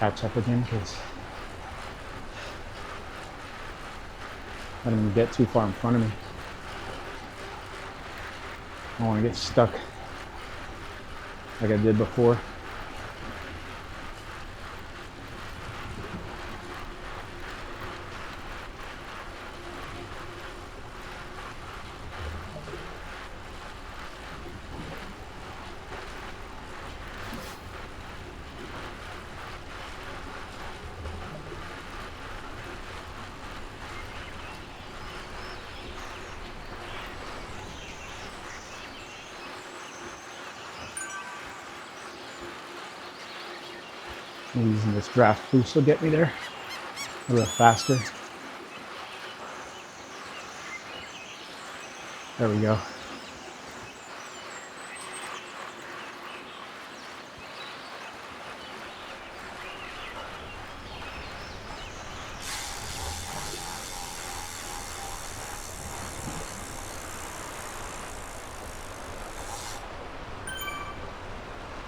[SPEAKER 1] Catch up again, because I didn't even get too far in front of me. I don't want to get stuck like I did before. I'm using this draft boost will get me there a little faster. There we go.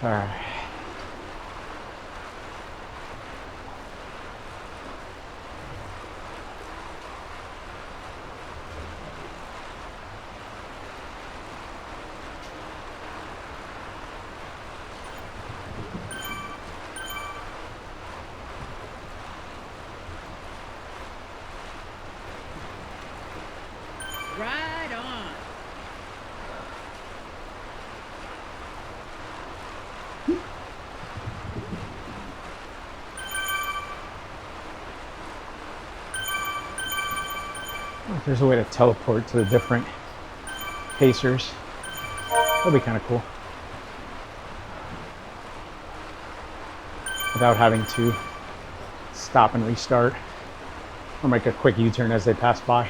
[SPEAKER 1] All right.
[SPEAKER 2] Right on.
[SPEAKER 1] If there's a way to teleport to the different pacers, that'd be kind of cool. Without having to stop and restart or make a quick U-turn as they pass by.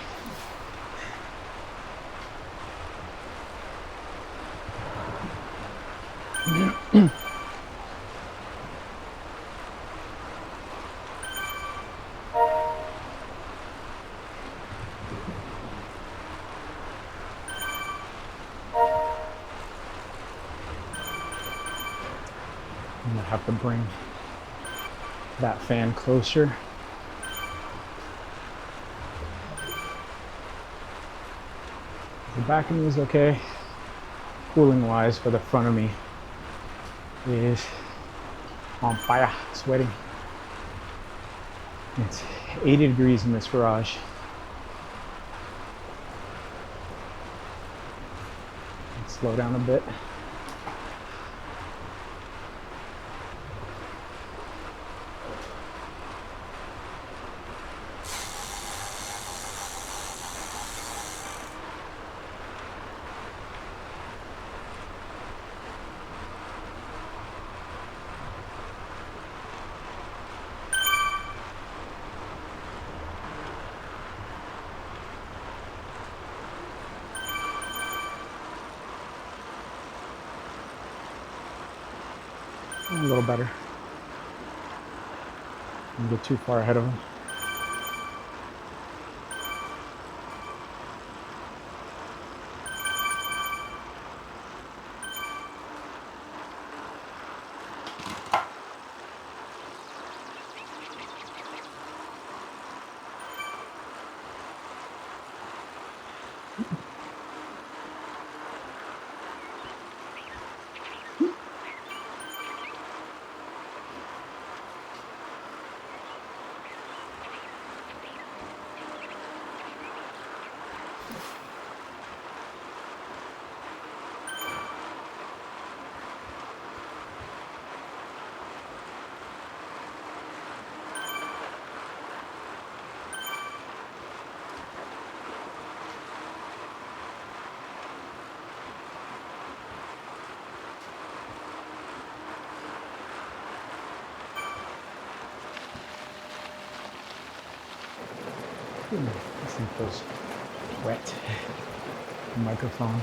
[SPEAKER 1] I'm gonna have to bring that fan closer. The back of me is okay, cooling wise, but the front of me is on fire, sweating. It's 80 degrees in this garage. Let's slow down a bit. A little better. Don't get too far ahead of him. This thing feels wet. The microphone.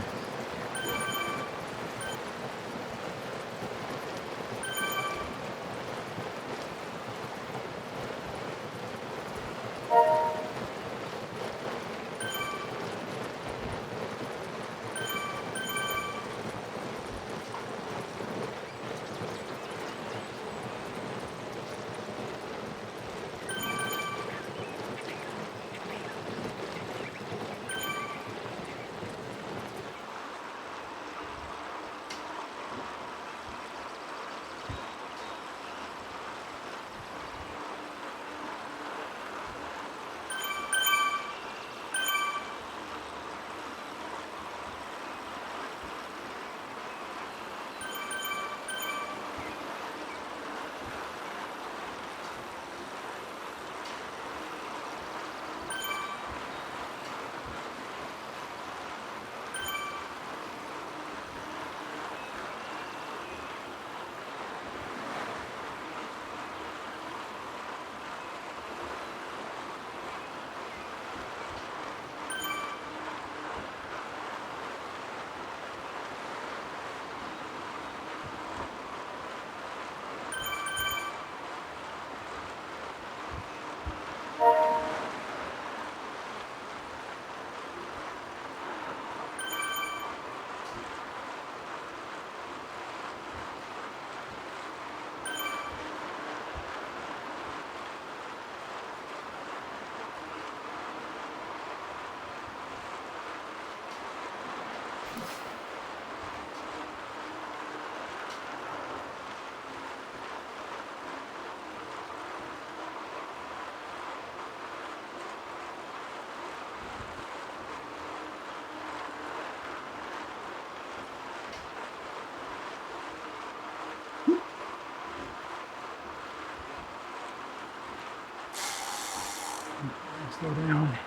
[SPEAKER 1] Slow down.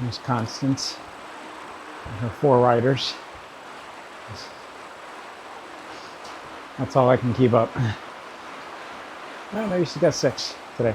[SPEAKER 1] There's Constance and her 4 riders. That's all I can keep up. Well, maybe she got 6 today.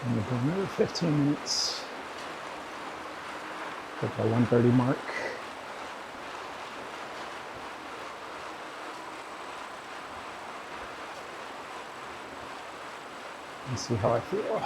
[SPEAKER 1] And we'll go another 15 minutes. At the 1:30 mark. And see how I feel.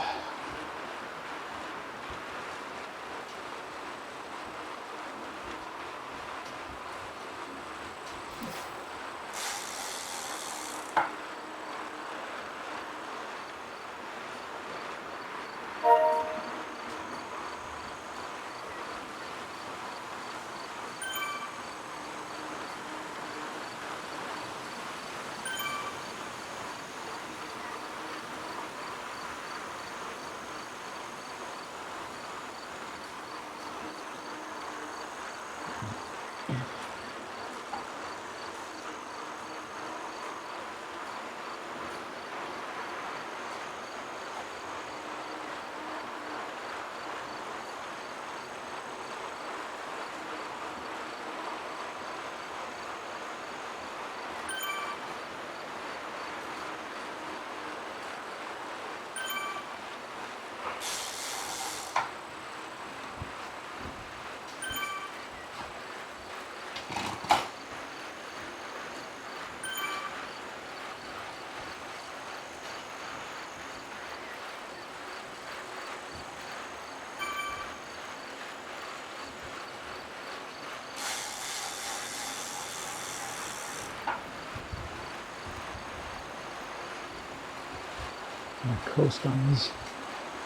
[SPEAKER 1] I coast on these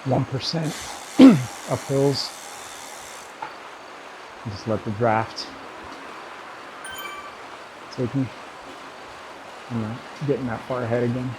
[SPEAKER 1] 1% uphills. Just let the draft take me. I'm not getting that far ahead again.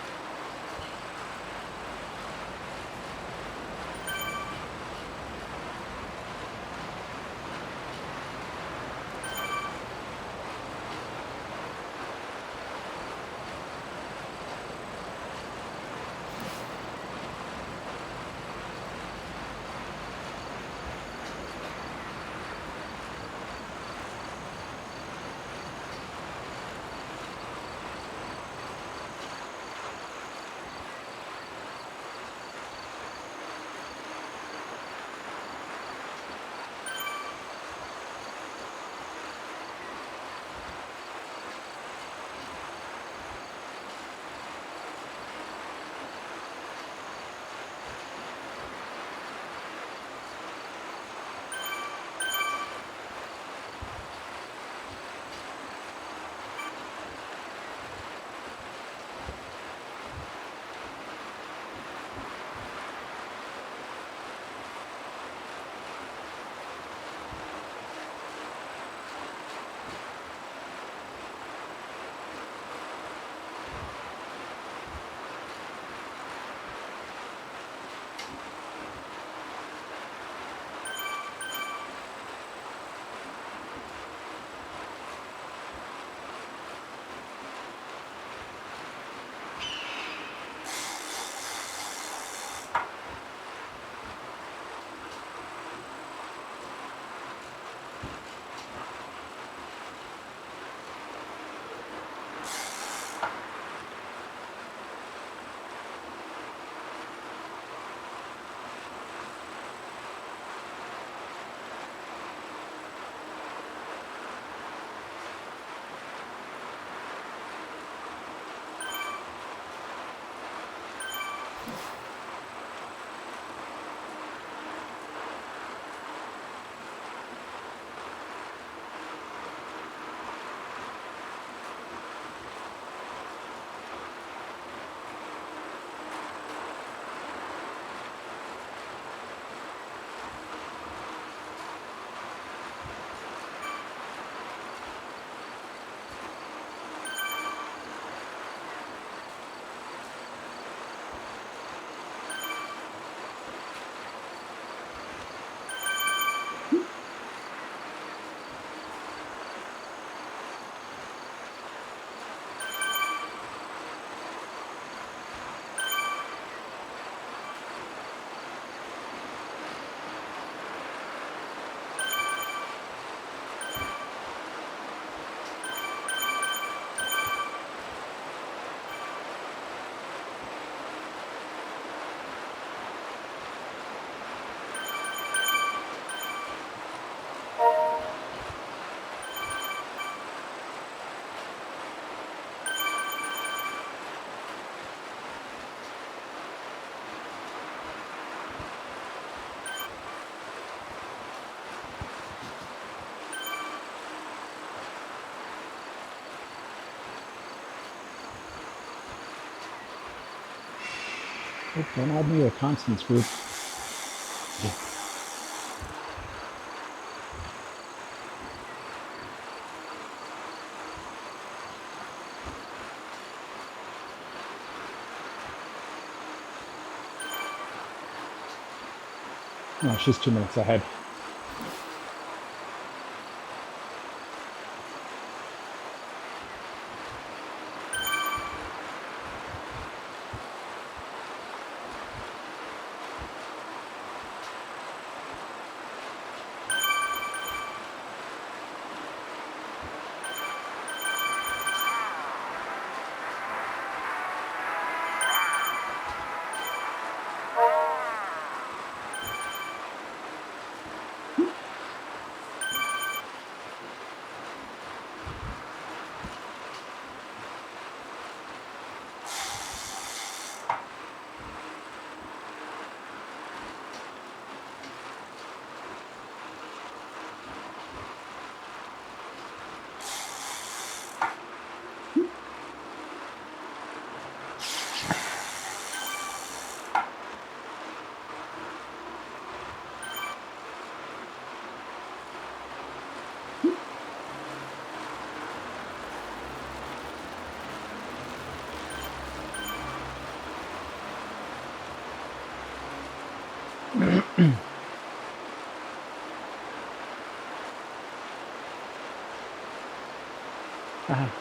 [SPEAKER 1] Oh, don't add me to a constants group. No, she's 2 minutes ahead.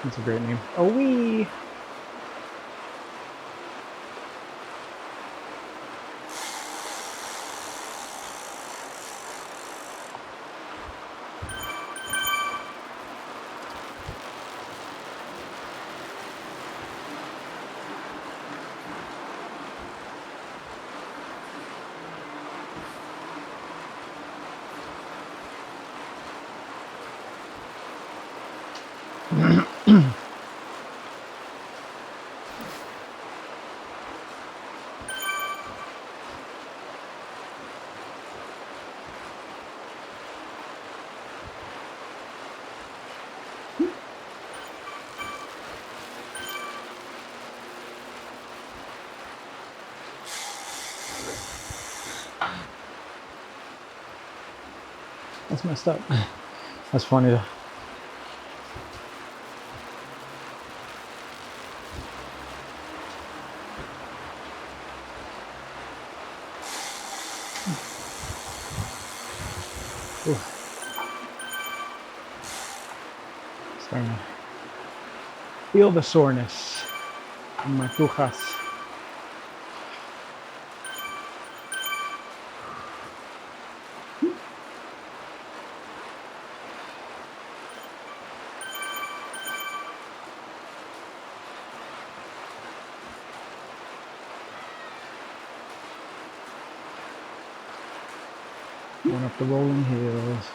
[SPEAKER 1] That's a great name. Oh, wee! That's messed up. That's funny though. Ooh. Starting to feel the soreness in my pujas. Going up the rolling hills.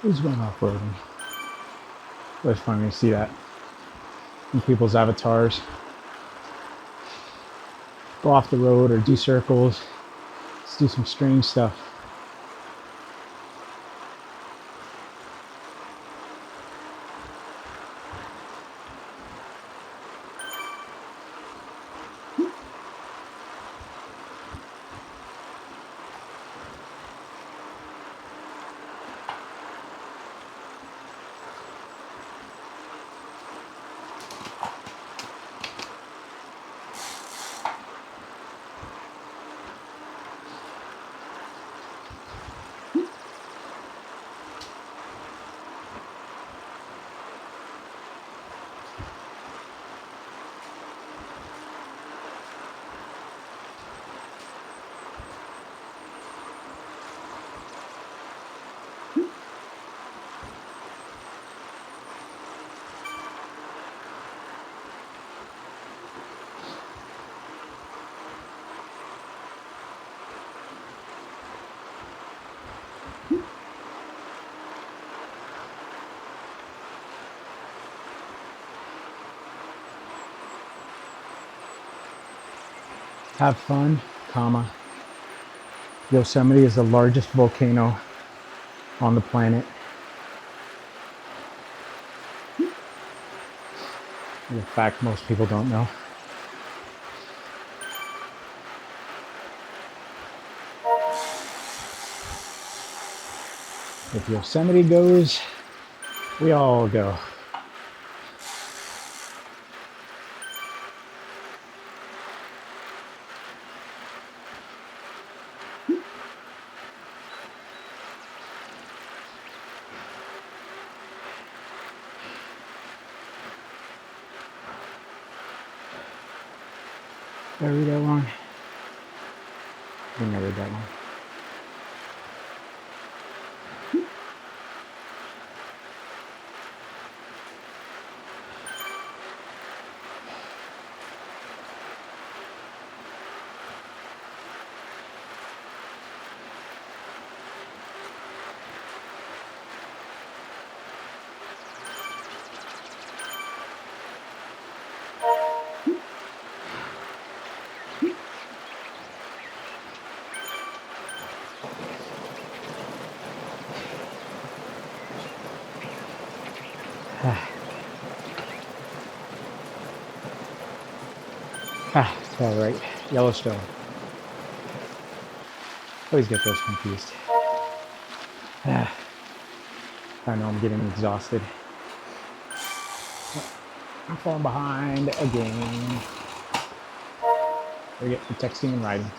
[SPEAKER 1] Who's going off-roading? Always funny to see that in people's avatars. Go off the road or do circles. Let's do some strange stuff. Have fun, comma. Yosemite is the largest volcano on the planet. In fact, most people don't know. If Yosemite goes, we all go. Did I read that wrong? I think I read that wrong. That's all right. Yellowstone. Always get those confused. I know I'm getting exhausted. I'm falling behind again. Forget for texting and writing.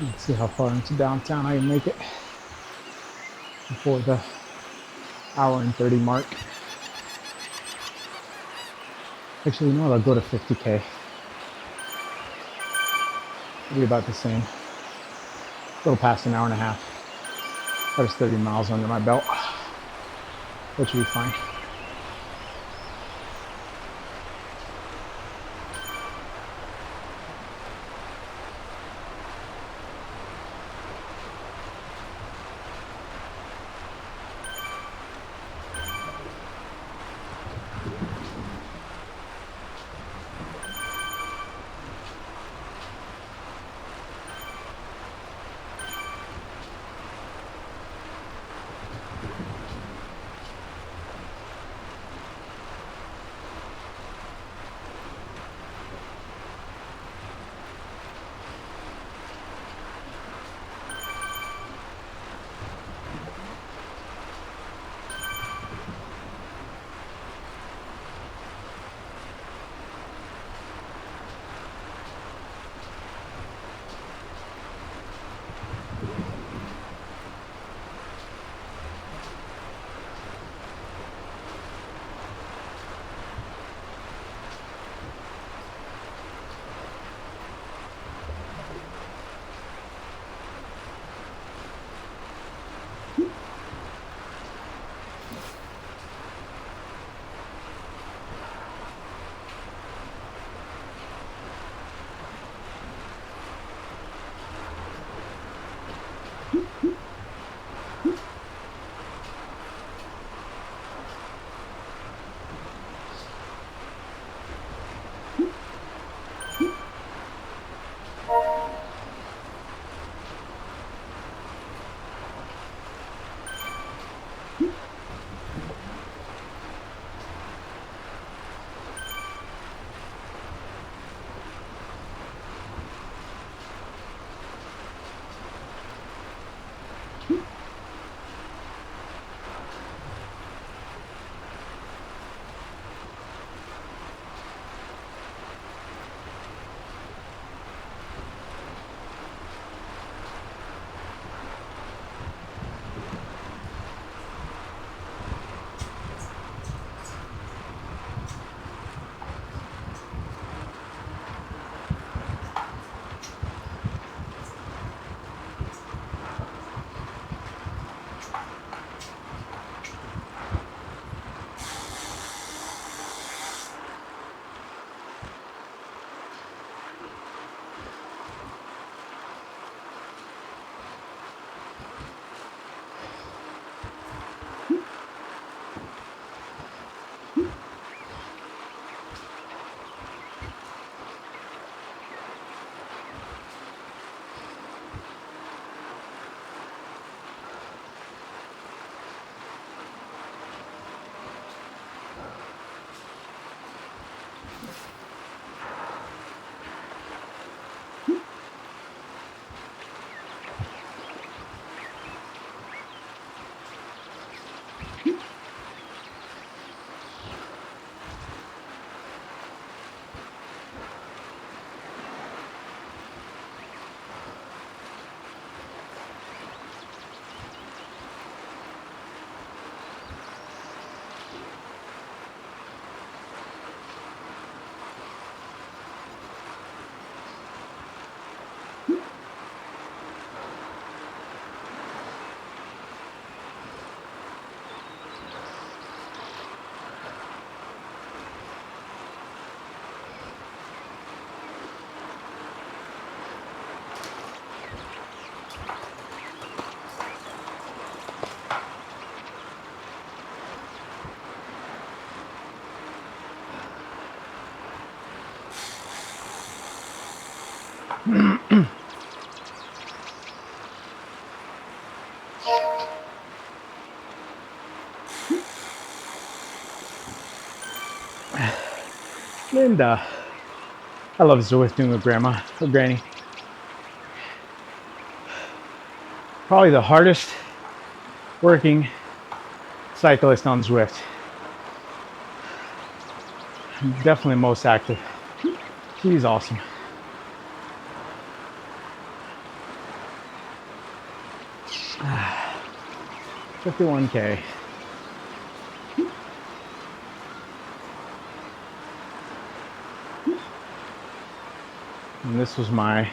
[SPEAKER 1] Let's see how far into downtown I can make it before the hour and 30 mark. Actually, you know what? I'll go to 50K. It'll be about the same. A little past an hour and a half. There's 30 miles under my belt. That should be fine. Linda. I love Zwifting with grandma or granny. Probably the hardest working cyclist on Zwift. Definitely most active. She's awesome. Ah, 51K. And this was my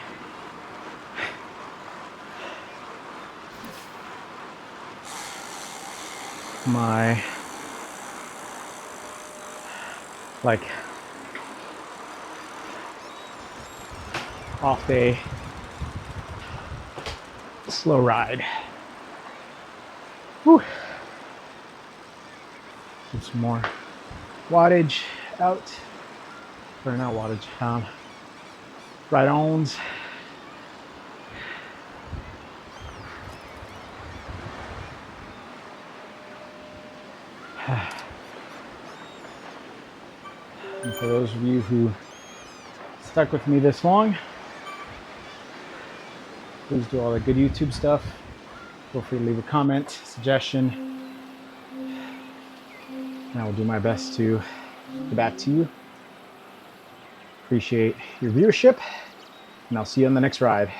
[SPEAKER 1] like off day slow ride. Whew. Get some more wattage out, or not wattage, ride-ons. And for those of you who stuck with me this long, please do all the good YouTube stuff. Feel free to leave a comment, suggestion, and I will do my best to get back to you. Appreciate your viewership, and I'll see you on the next ride.